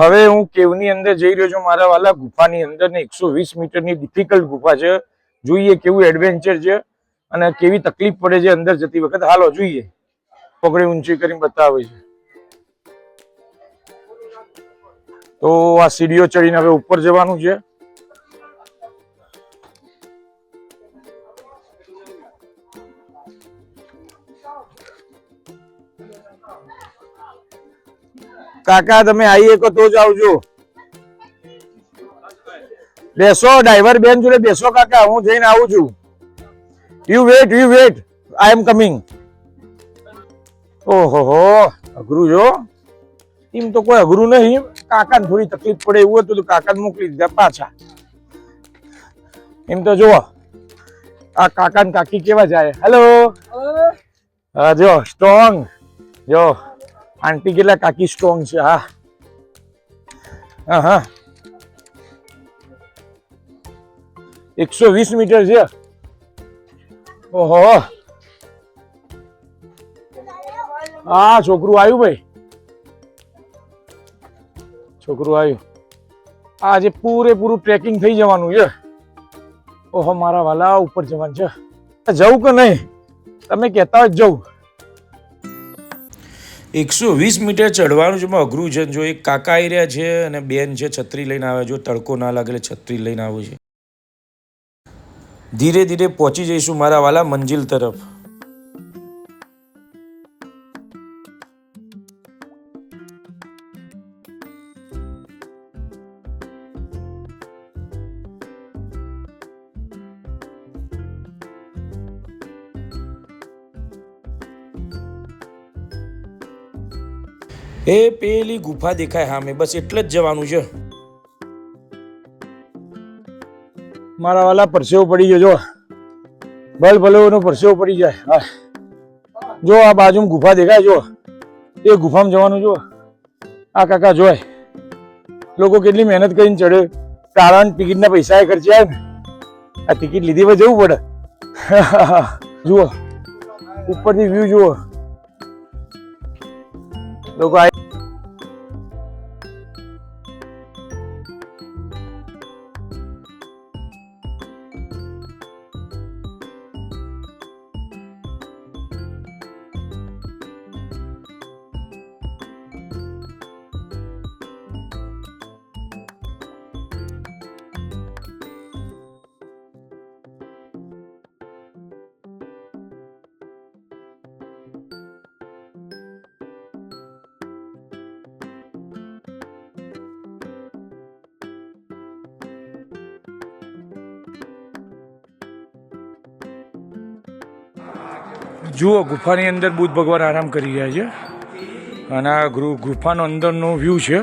હવે હું કેવની અંદર જઈ રહ્યો છું મારા વાલા. ગુફાની અંદર ને 120 મીટરની ડિફિકલ્ટ ગુફા છે. જોઈએ કેવું એડવેન્ચર છે અને કેવી તકલીફ પડે છે અંદર જતી વખત. હાલો જોઈએ. પગડી ઊંચી કરીને બતાવે છે. તો આ સીડીઓ ચડીને હવે ઉપર જવાનું છે. કાકા તમે આવી શકો તો જ આવજો. બેસો, ડ્રાઈવર બેન જોડે બેસો કાકા, હું જઈને આવું છું. You wait I am coming. ઓહો, અઘરું જો. એમ તો કોઈ અઘરું નહીં. કાકાને થોડી તકલીફ પડે એવું હતું તો કાકાને મોકલી દીધા પાછા. એમ તો જુઓ આ કાકા ને કાકી કેવા જાય. હેલો. હા જો સ્ટ્રોંગ. જો આંટી કેટલા કાકી સ્ટ્રોંગ છે. હા હા હા 120 મીટર છે. ઓહો, હા છોકરું આવ્યું ભાઈ, છોકરું આવ્યું. આજે પૂરેપૂરું ટ્રેકિંગ થઈ જવાનું છે. ઓહો મારા વાલા, ઉપર જવાનું છે. જવું કે નહીં તમે કહેતા હોય જવું. 120 મીટર ચડવાનું છે, અઘરું છે. જો એક કાકા આવી રહ્યા છે અને બેન છે છત્રી લઈને આવે. જો તડકો ના લાગે એટલે છત્રી લઈને આવું છે. ધીરે ધીરે પહોંચી જઈશું મારા વાલા મંજિલ તરફ. એ પેલી ગુફા દેખાય સામે, બસ એટલે જ જવાનું છે. મારા વાલા પરસેવો પડી ગયો. જો ભલો પરસેવો પડી જાય. હા જો આ બાજુ ગુફા દેખાય. જો એ ગુફામાં જવાનું. જો આ કાકા જોય લોકો કેટલી મહેનત કરીને ચડે. કારણ ટિકિટના પૈસા એ ખર્ચ્યા ને. આ ટિકિટ લીધી પર જવું પડે. જુઓ ઉપરથી વ્યૂ જુઓ. લોકો જુઓ ગુફાની અંદર બુદ્ધ ભગવાન આરામ કરી રહ્યા છે અને આ ગુફાનો અંદરનો વ્યૂ છે.